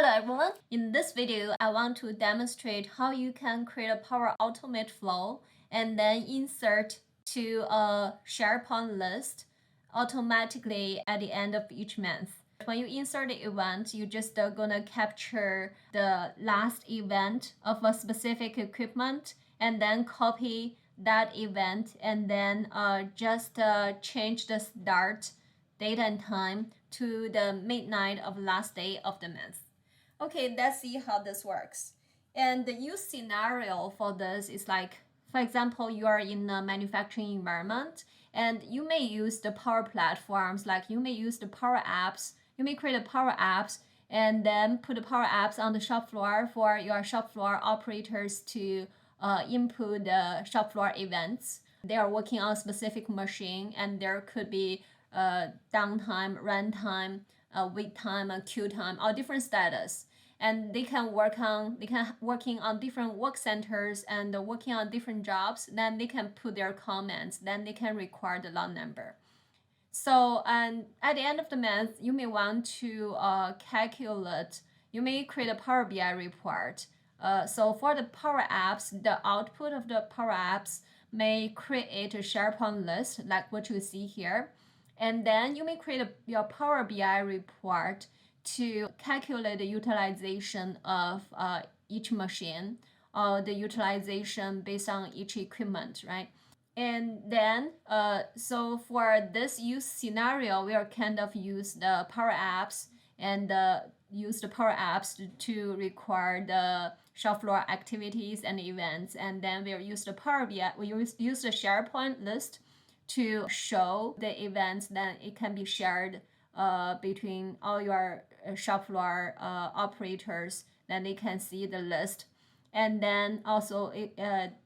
Hello everyone! In this video, I want to demonstrate how you can create a Power Automate flow and then insert to a SharePoint list automatically at the end of each month. When you insert the event, you just gonna capture the last event of a specific equipment and then copy that event and then just change the start date and time to the midnight of last day of the month. Okay, let's see how this works. And the use scenario for this is like, for example, you are in a manufacturing environment and you may use the Power Platforms, like you may use the Power Apps. You may create a Power Apps and then put the Power Apps on the shop floor for your shop floor operators to input the shop floor events. They are working on a specific machine and there could be downtime, runtime, wait time, queue time, all different status. And they can working on different work centers and working on different jobs. Then they can put their comments. Then they can record the log number. So, and at the end of the month, you may want to calculate. You may create a Power BI report. So for the Power Apps, the output of the Power Apps may create a SharePoint list like what you see here. And then you may create your Power BI report to calculate the utilization of each machine or the utilization based on each equipment, right? And then, so for this use scenario, we are kind of use the Power Apps and use the Power Apps to record the shop floor activities and events. And then we'll use the Power BI, we use the SharePoint list to show the events. Then it can be shared between all your shop floor operators. Then they can see the list. And then also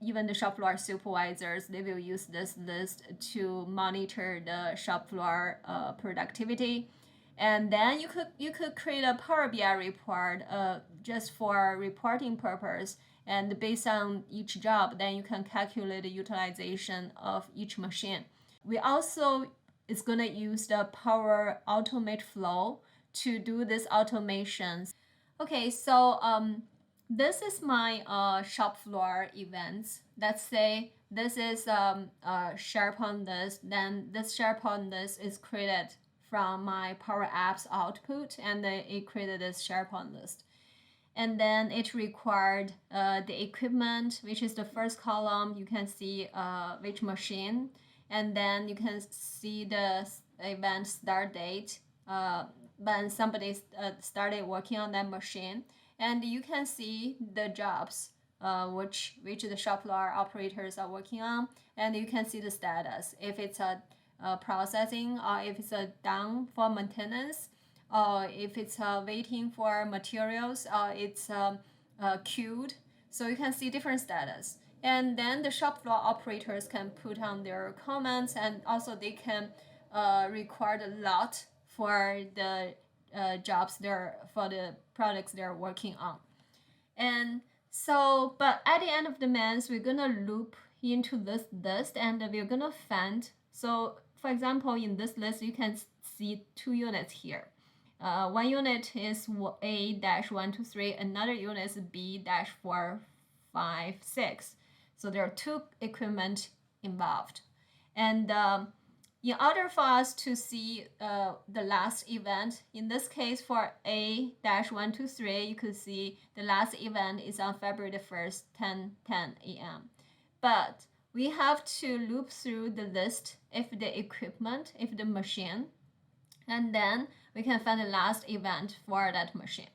even the shop floor supervisors, they will use this list to monitor the shop floor productivity. And then you could create a Power BI report just for reporting purpose. And based on each job, then you can calculate the utilization of each machine. We also is going to use the Power Automate flow to do this automations. Okay, so this is my shop floor events. Let's say this is a SharePoint list. Then this SharePoint list is created from my Power Apps output, and then it created this SharePoint list. And then it required the equipment, which is the first column. You can see which machine, and then you can see the event start date when somebody started working on that machine. And you can see the jobs which the shop floor operators are working on, and you can see the status, if it's a processing or if it's a down for maintenance, or if it's waiting for materials, or it's queued. So you can see different status. And then the shop floor operators can put on their comments, and also they can record a lot for the jobs for the products they're working on. And so, but at the end of the month, we're gonna loop into this list and we're gonna find. So for example, in this list, you can see two units here. One unit is A-123, another unit is B-456. So there are two equipment involved. And in order for us to see the last event, in this case for A-123, you could see the last event is on February the 1st, 10:10 a.m. But we have to loop through the list if the machine, and then we can find the last event for that machine.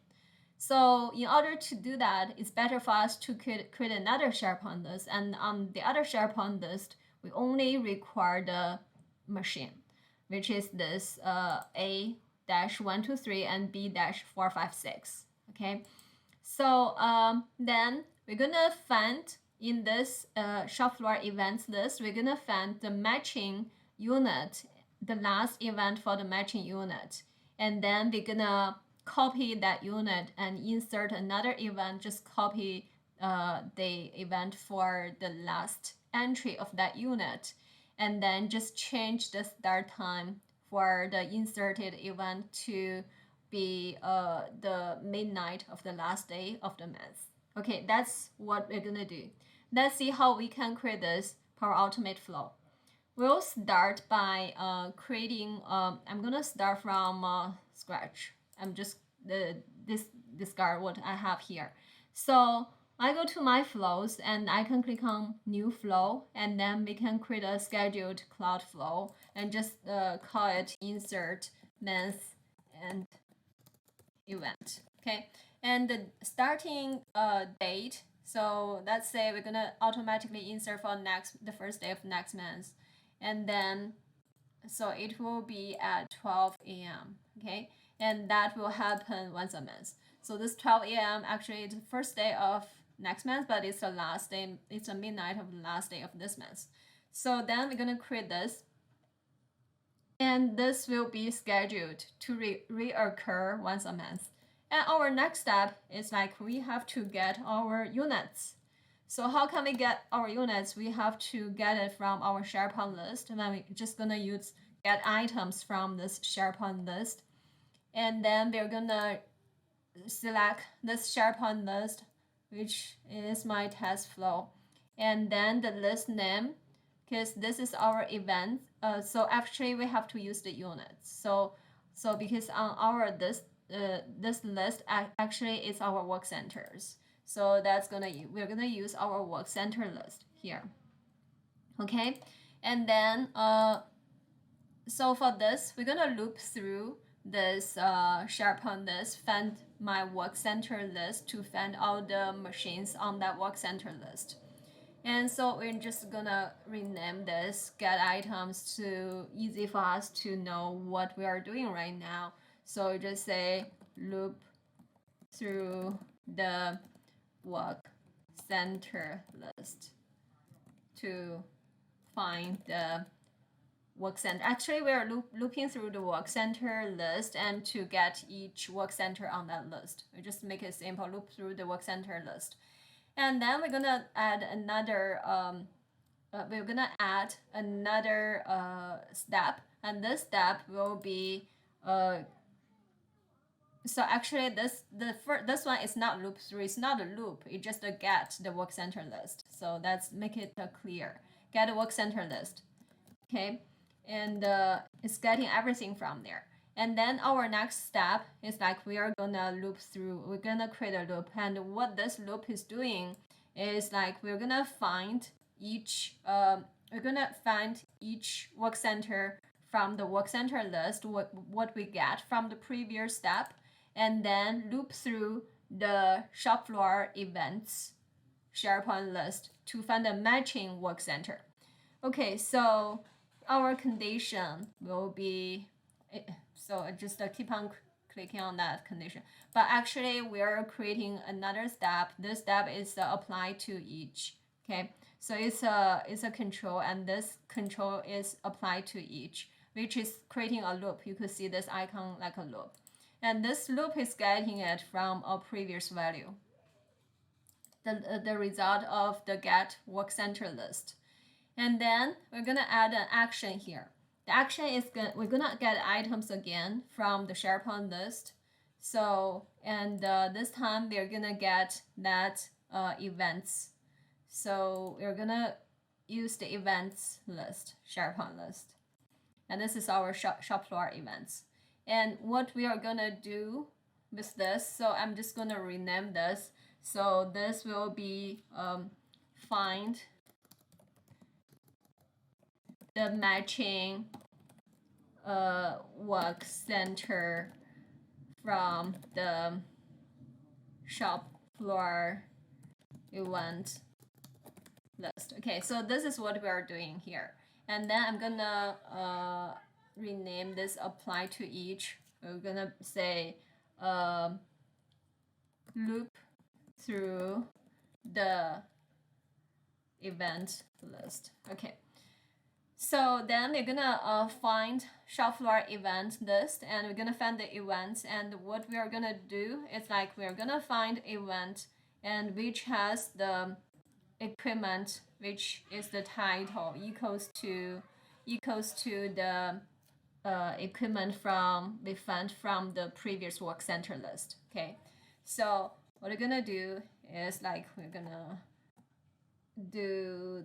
So in order to do that, it's better for us to create another SharePoint list. And on the other SharePoint list, we only require the machine, which is this A-123 and B-456. Okay, so then we're gonna find in this shop floor events list, we're gonna find the matching unit, the last event for the matching unit, and then we're gonna copy that unit and insert another event. Just copy the event for the last entry of that unit, and then just change the start time for the inserted event to be the midnight of the last day of the month. Okay, that's what we're gonna do. Let's see how we can create this Power Automate flow. We'll start by creating, I'm gonna start from scratch. I'm just discard what I have here. So I go to my flows and I can click on new flow, and then we can create a scheduled cloud flow and just call it insert month and event. Okay, and the starting date. So let's say we're gonna automatically insert for the first day of next month, and then so it will be at 12 a.m. Okay, and that will happen once a month. So this 12 a.m. actually is the first day of next month, but it's the last day, it's the midnight of the last day of this month. So then we're gonna create this, and this will be scheduled to reoccur once a month. And our next step is like we have to get our units. So how can we get our units? We have to get it from our SharePoint list, and then we're just gonna use get items from this SharePoint list. And then we're gonna select this SharePoint list, which is my test flow. And then the list name, because this is our event. So actually we have to use the units. So because on our this list actually is our work centers. So we're gonna use our work center list here. Okay, and then so for this we're gonna loop through this SharePoint list, find my work center list to find all the machines on that work center list. And so we're just gonna rename this get items to easy for us to know what we are doing right now. So just say loop through the work center list to find the work center. Actually, we are looping through the work center list and to get each work center on that list. We just make it simple, loop through the work center list. And then we're gonna add another step, and this step will be so actually this one is not loop through, it's not a loop, it's just a get the work center list. So let's make it clear. Get a work center list. Okay, and it's getting everything from there. And then our next step is like we are gonna loop through, we're gonna create a loop, and what this loop is doing is like we're gonna find each work center from the work center list, what we get from the previous step, and then loop through the shop floor events SharePoint list to find a matching work center. Okay, so our condition will be, so just keep on clicking on that condition. But actually we are creating another step. This step is apply to each. Okay, so it's a control, and this control is applied to each, which is creating a loop. You could see this icon like a loop. And this loop is getting it from a previous value, the result of the get work center list. And then we're gonna add an action here. The action is we're gonna get items again from the SharePoint list. So, and this time we're gonna get that events. So we're gonna use the events list, SharePoint list. And this is our shop floor events. And what we are gonna do with this, so I'm just gonna rename this. So this will be find the matching work center from the shop floor event list. Okay, so this is what we are doing here. And then I'm gonna rename this apply to each. We're gonna say loop through the event list. Okay, so then we're gonna find shop floor event list, and we're gonna find the events. And what we are gonna do is like we're gonna find event and which has the equipment, which is the title equals to the equipment we found from the previous work center list. Okay, so what we're gonna do is like we're gonna do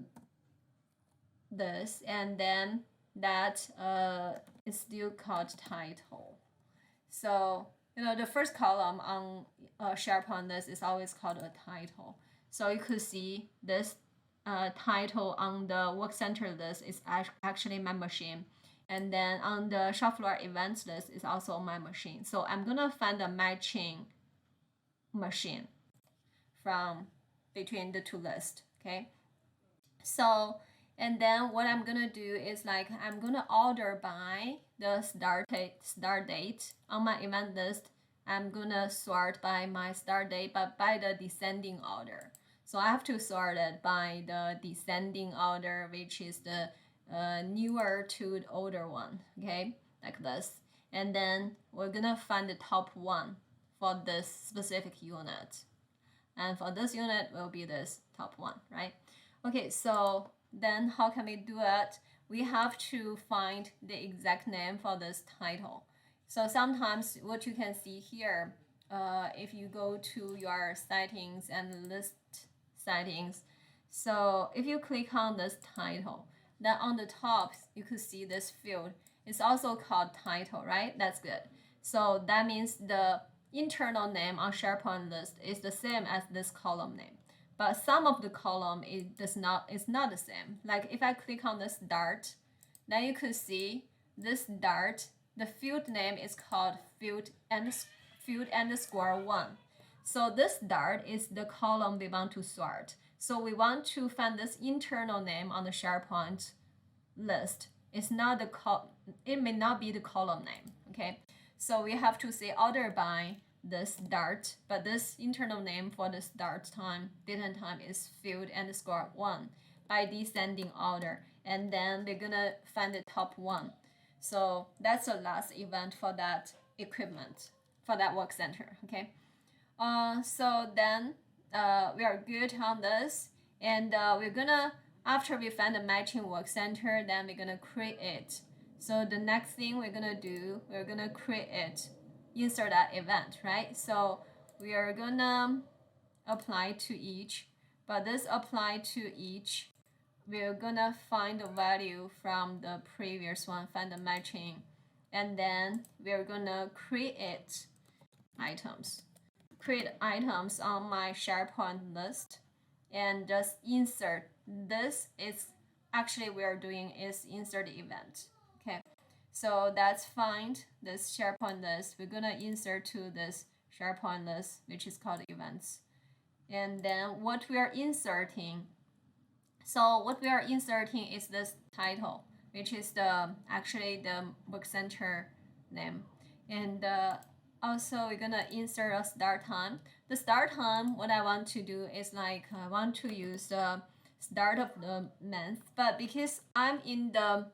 this, and then that is still called title. So the first column on SharePoint list is always called a title. So you could see this title on the work center list is actually my machine. And then on the shop floor events list is also my machine. So I'm gonna find a matching machine from between the two lists. Okay. So and then what I'm gonna do is like I'm gonna order by the start date on my event list. I'm gonna sort by my start date, but by the descending order. So I have to sort it by the descending order, which is the newer to the older one. Okay, like this. And then we're gonna find the top one for this specific unit. And for this unit will be this top one, right? Okay, so then how can we do it? We have to find the exact name for this title. So sometimes what you can see here, if you go to your settings and list settings, so if you click on this title, then on the top you could see this field. It's also called title, right? That's good. So that means the internal name on SharePoint list is the same as this column name. But some of the column is not the same. Like if I click on this Dart, then you could see this Dart, the field name is called field underscore 1. So this Dart is the column we want to sort. So we want to find this internal name on the SharePoint list. It's not it may not be the column name. Okay, so we have to say order by this Dart, but this internal name for this Dart date and time is field underscore 1 by descending order, and then we're gonna find the top one. So that's the last event for that equipment, for that work center. Okay, so then we are good on this, and we're gonna, after we find the matching work center, then we're gonna create it. So the next thing we're gonna do, we're gonna create insert that event, right? So we are gonna apply to each, but this apply to each, we're gonna find the value from the previous one, find the matching, and then we're gonna create items on my SharePoint list and just insert. This is actually we are doing is insert event. Okay, so that's find this SharePoint list. We're gonna insert to this SharePoint list, which is called events. And then what we are inserting, is this title, which is actually the work center name. And also we're gonna insert a start time. The start time, what I want to do is like I want to use the start of the month, but because I'm in the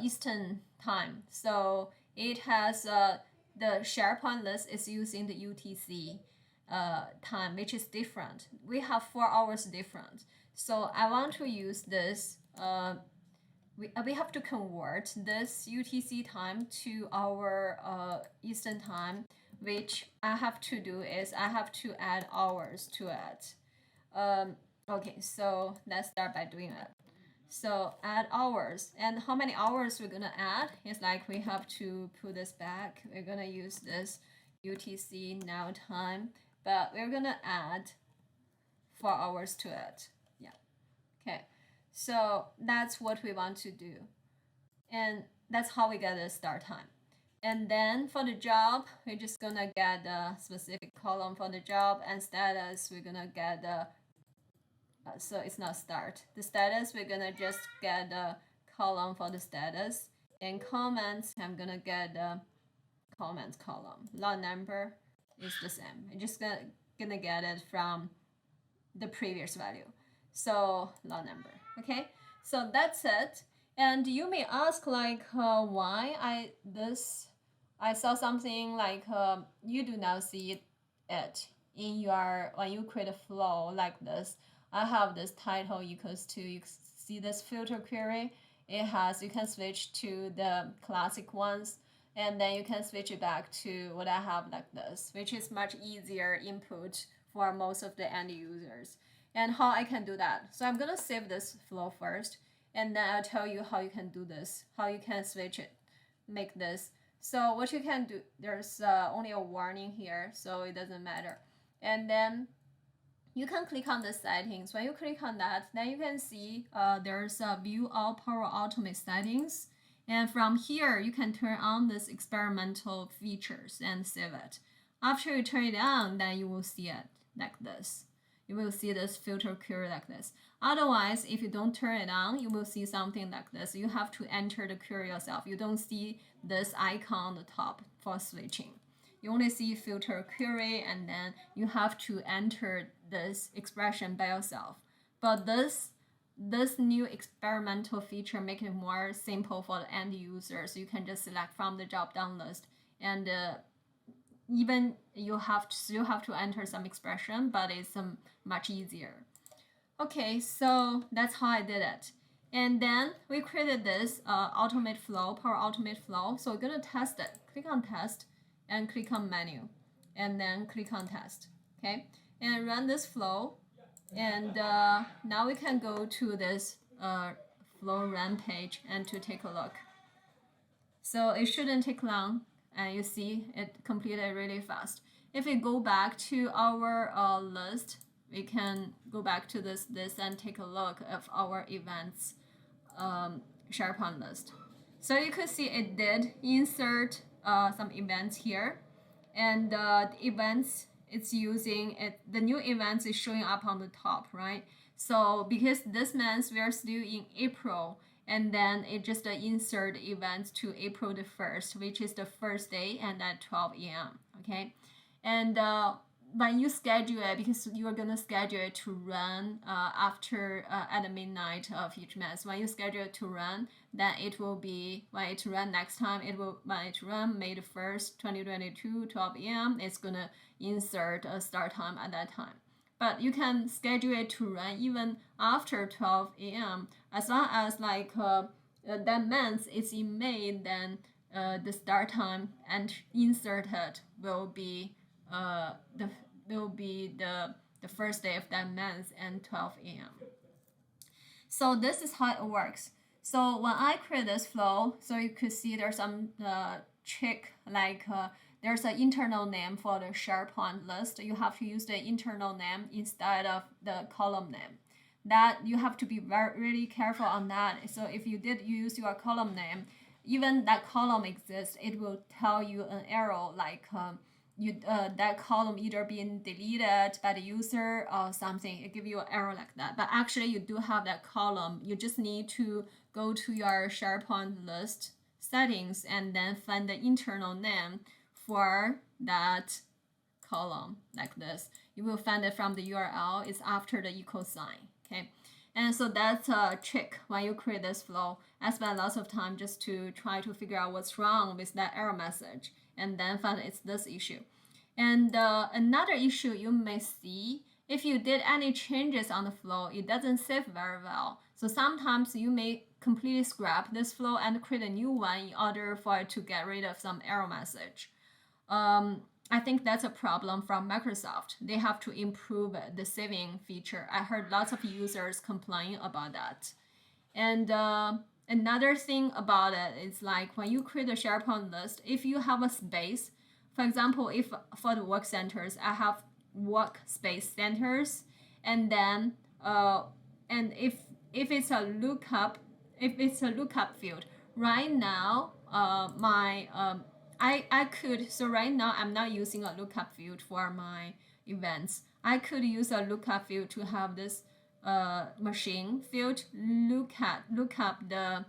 Eastern time, so it has the SharePoint list is using the UTC time, which is different. We have 4 hours different. So I want to use this. We have to convert this UTC time to our Eastern time, which I have to do is I have to add hours to it. Okay, so let's start by doing it. So add hours, and how many hours we're gonna add is like we have to put this back. We're gonna use this UTC now time, but we're gonna add 4 hours to it. Yeah, okay, so that's what we want to do, and that's how we get the start time. And then for the job, we're just gonna get the specific column for the job, and status we're gonna get the so it's not start. The status, we're gonna just get the column for the status. And comments, I'm gonna get the comments column. Lot number is the same. I'm just gonna get it from the previous value. So lot number, okay? So that's it. And you may ask like why I saw something like you do not see it in your, when you create a flow like this. I have this title equals to, you see this filter query, you can switch to the classic ones, and then you can switch it back to what I have like this, which is much easier input for most of the end users. And how I can do that. So I'm gonna save this flow first, and then I'll tell you how you can do this, how you can switch it, make this. So what you can do, there's only a warning here, so it doesn't matter. And then you can click on the settings. When you click on that, then you can see there's a view all Power Automate settings. And from here, you can turn on this experimental features and save it. After you turn it on, then you will see it like this. You will see this filter query like this. Otherwise, if you don't turn it on, you will see something like this. You have to enter the query yourself. You don't see this icon on the top for switching. You only see filter query, and then you have to enter this expression by yourself. But this new experimental feature make it more simple for the end user. So you can just select from the drop-down list, and even you still have to enter some expression, but it's much easier. Okay, so that's how I did it. And then we created this automate flow, Power Automate flow. So we're gonna test it. Click on test and click on menu, and then click on test. Okay, and run this flow. And now we can go to this flow run page and to take a look. So it shouldn't take long, and you see it completed really fast. If we go back to our list, we can go back to this and take a look of our events SharePoint list. So you could see it did insert some events here, and the events it's using it. The new events is showing up on the top, right? So because this month we are still in April, and then it just insert events to April the 1st, which is the first day, and at 12 a.m. Okay, and when you schedule it, because you are gonna schedule it to run after at the midnight of each month. When you schedule it to run, then it will be when it run next time. When it run May the 1st, 2022, 12 a.m. It's gonna insert a start time at that time. But you can schedule it to run even after 12 a.m. as long as like that month is in May. Then the start time and inserted will be the first day of that month and 12 a.m. So this is how it works. So when I create this flow, so you could see there's some trick, like there's an internal name for the SharePoint list. You have to use the internal name instead of the column name. That you have to be really careful on that. So if you did use your column name, even that column exists, it will tell you an error like that column either being deleted by the user or something. It gives you an error like that. But actually you do have that column. You just need to go to your SharePoint list settings and then find the internal name for that column like this. You will find it from the URL. It's after the equal sign. Okay, and so that's a trick when you create this flow. I spent lots of time just to try to figure out what's wrong with that error message, and then find it's this issue. And another issue you may see, if you did any changes on the flow, it doesn't save very well. So sometimes you may completely scrap this flow and create a new one in order for it to get rid of some error message. I think that's a problem from Microsoft. They have to improve the saving feature. I heard lots of users complain about that. And another thing about it is like when you create a SharePoint list, if you have a space, for example, if for the work centers, I have workspace centers, and then and if it's a lookup, field, right now I could, so right now I'm not using a lookup field for my events. I could use a lookup field to have this machine field look up the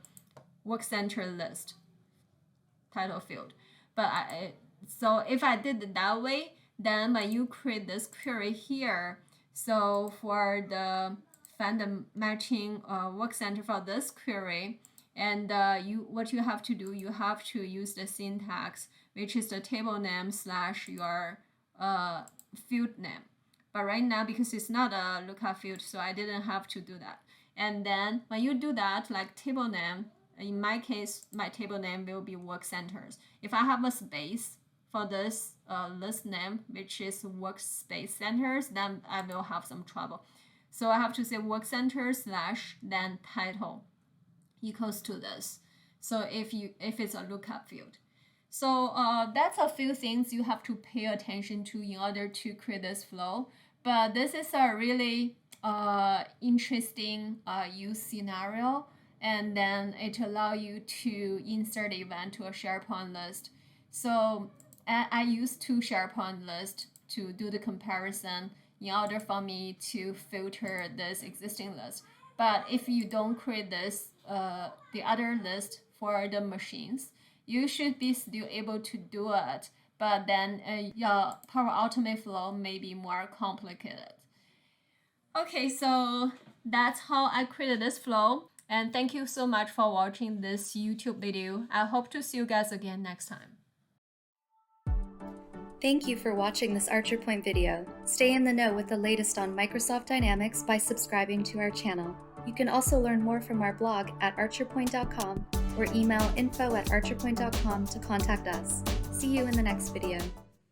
work center list title field. But so if I did it that way, then when you create this query here, so for the find the matching work center for this query, and what you have to do, you have to use the syntax, which is the table name / your field name. But right now, because it's not a lookup field, so I didn't have to do that. And then when you do that, like table name, in my case, my table name will be work centers. If I have a space for this list name, which is workspace centers, then I will have some trouble. So I have to say work center / then title equals to this. So if it's a lookup field. So that's a few things you have to pay attention to in order to create this flow. But this is a really interesting use scenario, and then it allows you to insert event to a SharePoint list. So I use 2 SharePoint lists to do the comparison in order for me to filter this existing list. But if you don't create this, the other list for the machines, you should be still able to do it. But then your Power Automate flow may be more complicated. Okay, so that's how I created this flow. And thank you so much for watching this YouTube video. I hope to see you guys again next time. Thank you for watching this ArcherPoint video. Stay in the know with the latest on Microsoft Dynamics by subscribing to our channel. You can also learn more from our blog at archerpoint.com or email info@archerpoint.com to contact us. See you in the next video.